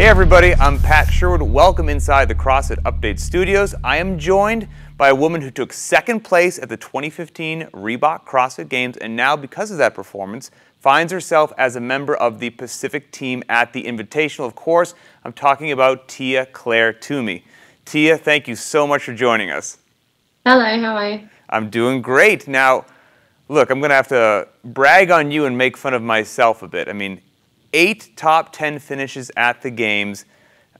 Hey everybody, I'm Pat Sherwood. Welcome inside the CrossFit Update Studios. I am joined by a woman who took second place at the 2015 Reebok CrossFit Games and now, because of that performance, finds herself as a member of the Pacific team at the Invitational. Of course, I'm talking about Tia-Clair Toomey. Tia, thank you so much for joining us. Hello, how are you? I'm doing great. Now, look, I'm going to have to brag on you and make fun of myself a bit. I mean, 8 top 10 finishes at the games.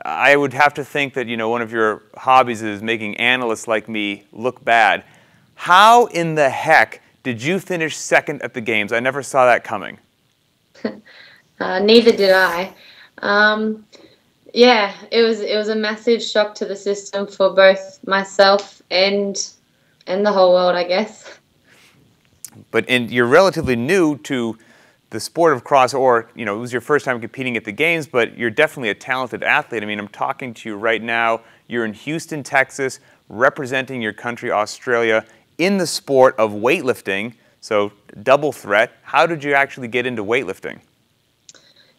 I would have to think that, one of your hobbies is making analysts like me look bad. How in the heck did you finish second at the games? I never saw that coming. Neither did I. Yeah, it was a massive shock to the system for both myself and the whole world, I guess. But you're relatively new to the sport of cross, or it was your first time competing at the games, but you're definitely a talented athlete. I mean, I'm talking to you right now. You're in Houston, Texas, representing your country, Australia, in the sport of weightlifting. So double threat. How did you actually get into weightlifting?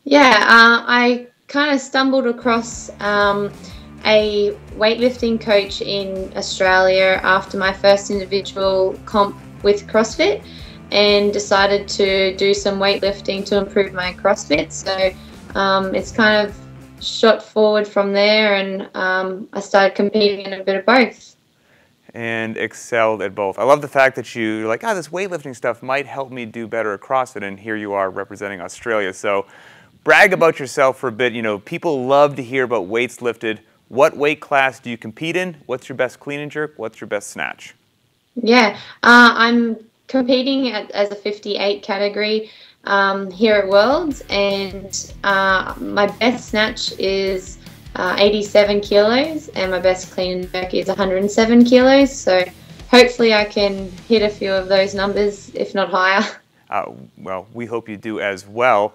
Yeah, I kind of stumbled across a weightlifting coach in Australia after my first individual comp with CrossFit, and decided to do some weightlifting to improve my CrossFit. So it's kind of shot forward from there, and I started competing in a bit of both. And excelled at both. I love the fact that you're like, this weightlifting stuff might help me do better at CrossFit, and here you are representing Australia. So brag about yourself for a bit. People love to hear about weights lifted. What weight class do you compete in? What's your best clean and jerk? What's your best snatch? Yeah, I'm competing as a 58 category here at Worlds, and my best snatch is 87 kilos, and my best clean and jerk is 107 kilos. So hopefully I can hit a few of those numbers, if not higher. Well, we hope you do as well.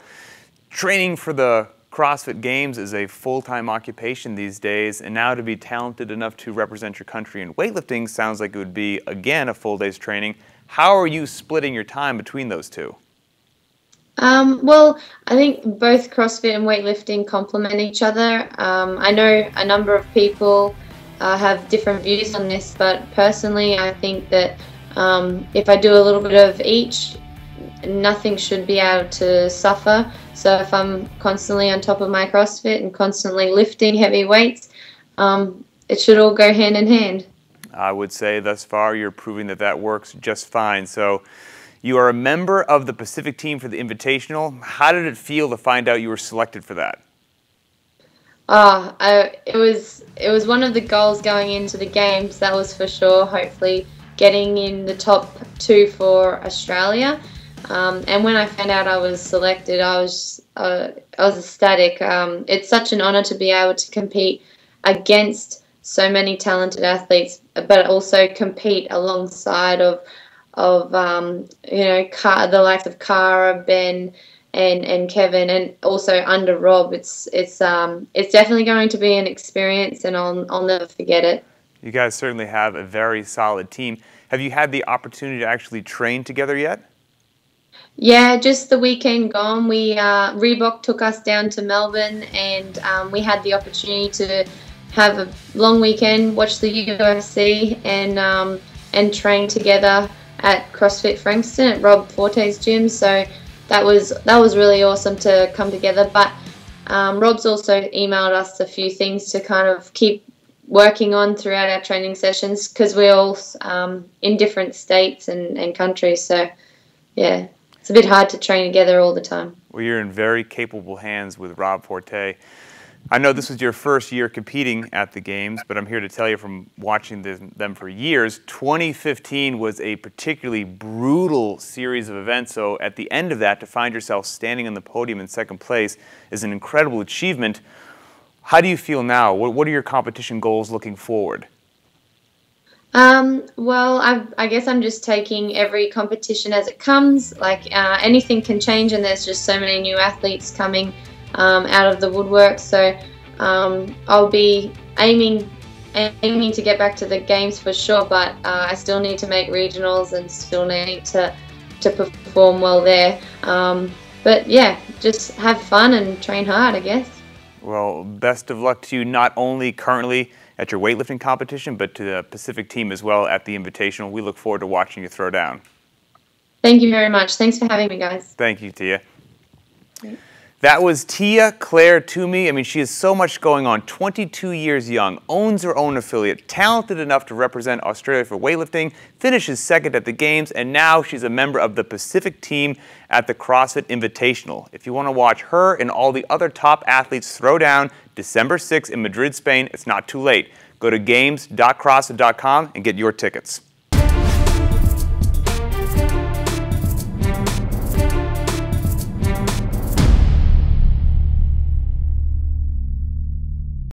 Training for the CrossFit Games is a full-time occupation these days, and now to be talented enough to represent your country in weightlifting sounds like it would be, again, a full day's training. How are you splitting your time between those two? Well, I think both CrossFit and weightlifting complement each other. I know a number of people have different views on this, but personally I think that if I do a little bit of each, nothing should be able to suffer. So if I'm constantly on top of my CrossFit and constantly lifting heavy weights, it should all go hand in hand. I would say thus far you're proving that that works just fine. So you are a member of the Pacific team for the Invitational. How did it feel to find out you were selected for that? It was one of the goals going into the games, that was for sure. Hopefully getting in the top 2 for Australia. And when I found out I was selected, I was ecstatic. It's such an honor to be able to compete against so many talented athletes, but also compete alongside of the likes of Cara, Ben, and Kevin, and also under Rob. It's definitely going to be an experience, and I'll never forget it. You guys certainly have a very solid team. Have you had the opportunity to actually train together yet? Yeah, just the weekend gone, Reebok took us down to Melbourne, and we had the opportunity to have a long weekend, watch the UFC, and train together at CrossFit Frankston at Rob Forte's gym. So that was really awesome to come together. But Rob's also emailed us a few things to kind of keep working on throughout our training sessions, because we're all in different states and countries. So yeah, it's a bit hard to train together all the time. Well, you're in very capable hands with Rob Forte. I know this was your first year competing at the Games, but I'm here to tell you from watching them for years, 2015 was a particularly brutal series of events. So at the end of that, to find yourself standing on the podium in second place is an incredible achievement. How do you feel now? What are your competition goals looking forward? Well, I guess I'm just taking every competition as it comes. Like anything can change, and there's just so many new athletes coming out of the woodwork. So I'll be aiming to get back to the games for sure, but I still need to make regionals and still need to perform well there. But yeah, just have fun and train hard, I guess. Well, best of luck to you, not only currently at your weightlifting competition, but to the Pacific team as well at the Invitational. We look forward to watching you throw down. Thank you very much. Thanks for having me, guys. Thank you, Tia. Great. That was Tia-Clair Toomey. I mean, she has so much going on. 22 years young, owns her own affiliate, talented enough to represent Australia for weightlifting, finishes second at the Games, and now she's a member of the Pacific team at the CrossFit Invitational. If you want to watch her and all the other top athletes throw down December 6th in Madrid, Spain, it's not too late. Go to games.crossfit.com and get your tickets.